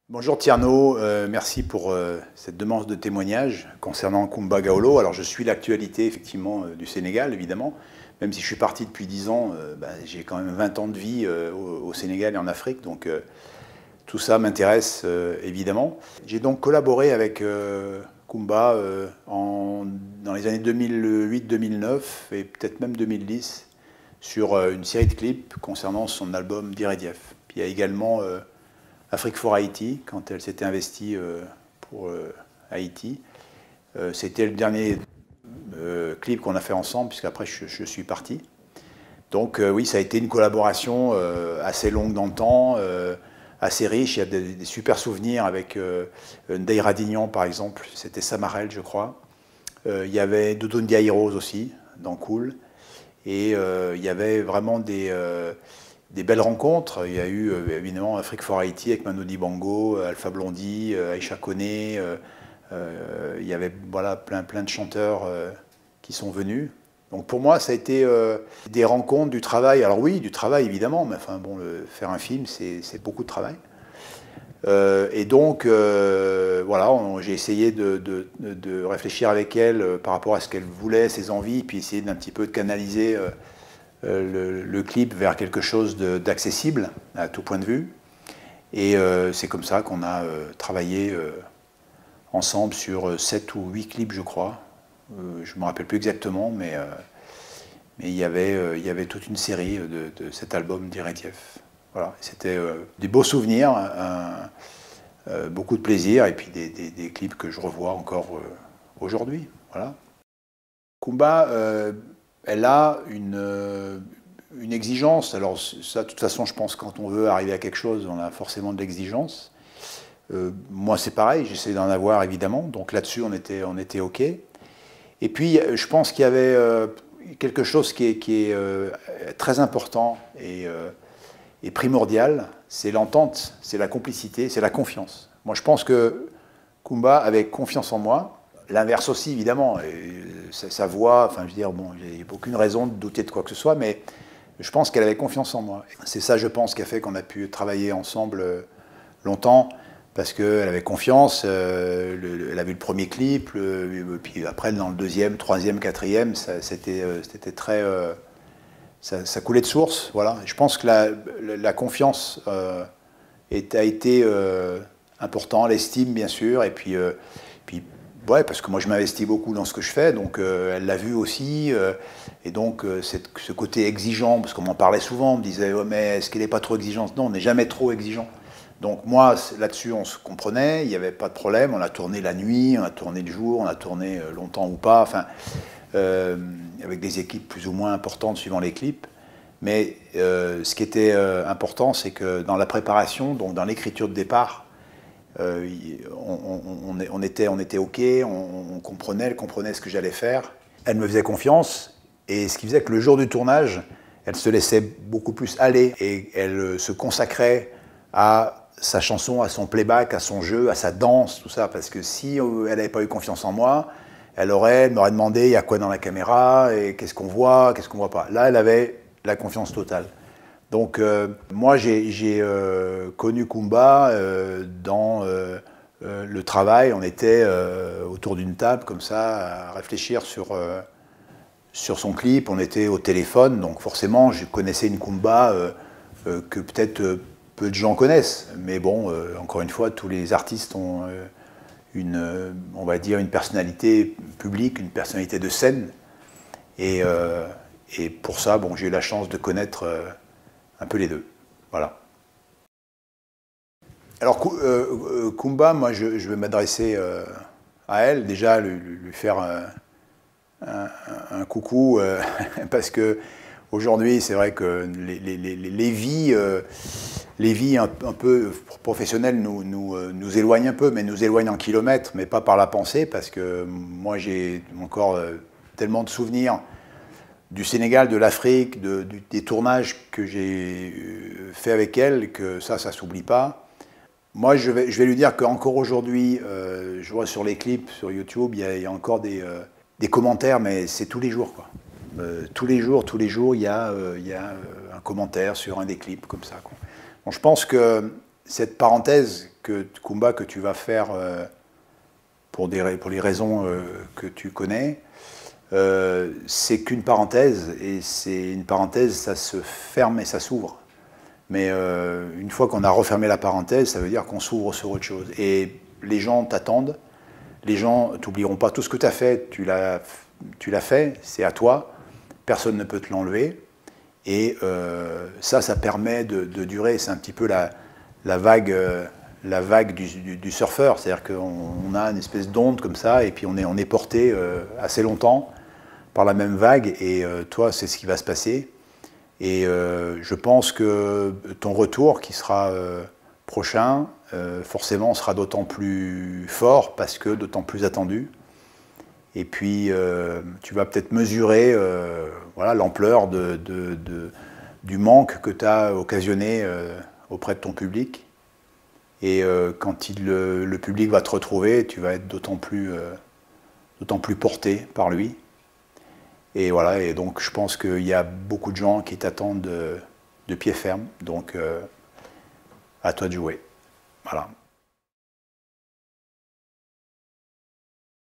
Bonjour Tierno, merci pour cette demande de témoignage concernant Koumba Gawlo. Alors je suis l'actualité effectivement du Sénégal évidemment, même si je suis parti depuis 10 ans, j'ai quand même 20 ans de vie au Sénégal et en Afrique, donc tout ça m'intéresse évidemment. J'ai donc collaboré avec Koumba dans les années 2008-2009 et peut-être même 2010 sur une série de clips concernant son album Diredief. Puis il y a également Afrique for Haïti, quand elle s'était investie pour Haïti. C'était le dernier clip qu'on a fait ensemble, puisqu'après je suis parti. Donc oui, ça a été une collaboration assez longue dans le temps, assez riche. Il y a des super souvenirs avec Ndeye Radignan, par exemple. C'était Samarel, je crois. Il y avait Dodo Ndiaye Rose aussi, dans Cool. Et il y avait vraiment des belles rencontres. Il y a eu évidemment Afrique for Haïti avec Mano Dibango, Alpha Blondy, Aïcha Koné. Il y avait voilà, plein de chanteurs qui sont venus. Donc pour moi, ça a été des rencontres, du travail. Alors oui, du travail évidemment, mais enfin bon, faire un film, c'est beaucoup de travail. Et donc, voilà, j'ai essayé de réfléchir avec elle par rapport à ce qu'elle voulait, ses envies, puis essayer d'un petit peu de canaliser le clip vers quelque chose d'accessible à tout point de vue. Et c'est comme ça qu'on a travaillé ensemble sur 7 ou 8 clips, je crois. Je ne me rappelle plus exactement, mais il y avait toute une série de cet album Diredief. Voilà, c'était des beaux souvenirs, beaucoup de plaisir, et puis des clips que je revois encore aujourd'hui. Voilà. Koumba, elle a une exigence. Alors ça, de toute façon, je pense que quand on veut arriver à quelque chose, on a forcément de l'exigence. Moi, c'est pareil, j'essaie d'en avoir évidemment. Donc là-dessus, on était OK. Et puis, je pense qu'il y avait quelque chose qui est très important et primordial, c'est l'entente, c'est la complicité, c'est la confiance. Moi, je pense que Koumba avait confiance en moi. L'inverse aussi, évidemment. Et sa voix, enfin, je veux dire, bon, il n'y a aucune raison de douter de quoi que ce soit, mais je pense qu'elle avait confiance en moi. C'est ça, je pense, qui a fait qu'on a pu travailler ensemble longtemps, parce qu'elle avait confiance, elle a vu le premier clip, puis après, dans le deuxième, troisième, quatrième, c'était très... ça coulait de source, voilà. Je pense que la confiance a été important, l'estime, bien sûr, et puis ouais, parce que moi je m'investis beaucoup dans ce que je fais, donc elle l'a vu aussi, et donc ce côté exigeant, parce qu'on m'en parlait souvent, on me disait oh, mais est-ce qu'elle n'est pas trop exigeante? Non, on n'est jamais trop exigeant. Donc moi là-dessus on se comprenait, il n'y avait pas de problème, on a tourné la nuit, on a tourné le jour, on a tourné longtemps ou pas, enfin avec des équipes plus ou moins importantes suivant les clips. Mais ce qui était important, c'est que dans la préparation, donc dans l'écriture de départ, on était OK, on comprenait, elle comprenait ce que j'allais faire. Elle me faisait confiance, et ce qui faisait que le jour du tournage, elle se laissait beaucoup plus aller, et elle se consacrait à sa chanson, à son playback, à son jeu, à sa danse, tout ça, parce que si elle n'avait pas eu confiance en moi, elle m'aurait demandé il y a quoi dans la caméra, et qu'est-ce qu'on voit pas. Là, elle avait la confiance totale. Donc moi j'ai connu Koumba dans le travail, on était autour d'une table comme ça à réfléchir sur son clip, on était au téléphone, donc forcément je connaissais une Koumba que peut-être peu de gens connaissent, mais bon, encore une fois, tous les artistes ont on va dire une personnalité publique, une personnalité de scène, et pour ça, bon, j'ai eu la chance de connaître un peu les deux. Voilà. Alors, Koumba, moi, je vais m'adresser à elle, déjà lui faire un coucou, parce que aujourd'hui, c'est vrai que les vies un peu professionnelles nous éloignent un peu, mais nous éloignent en kilomètres, mais pas par la pensée, parce que moi, j'ai encore tellement de souvenirs du Sénégal, de l'Afrique, des tournages que j'ai fait avec elle, que ça s'oublie pas. Moi, je vais lui dire qu'encore aujourd'hui, je vois sur les clips, sur YouTube, il y a encore des commentaires, mais c'est tous les jours, quoi. Tous les jours, il y a un commentaire sur un des clips, comme ça, quoi. Bon, je pense que cette parenthèse combat que tu vas faire pour les raisons que tu connais, c'est qu'une parenthèse, et c'est une parenthèse, ça se ferme et ça s'ouvre. Mais une fois qu'on a refermé la parenthèse, ça veut dire qu'on s'ouvre sur autre chose. Et les gens t'attendent, les gens t'oublieront pas. Tout ce que tu as fait, tu l'as fait, c'est à toi, personne ne peut te l'enlever. Et ça permet de durer. C'est un petit peu la vague du surfeur, c'est-à-dire qu'on a une espèce d'onde comme ça, et puis on est porté assez longtemps par la même vague, et toi, c'est ce qui va se passer. Et je pense que ton retour, qui sera prochain, forcément sera d'autant plus fort, parce que d'autant plus attendu. Et puis, tu vas peut-être mesurer voilà, l'ampleur du manque que tu as occasionné auprès de ton public. Et quand le public va te retrouver, tu vas être d'autant plus porté par lui. Et voilà, et donc je pense qu'il y a beaucoup de gens qui t'attendent de pied ferme. Donc, à toi de jouer. Voilà.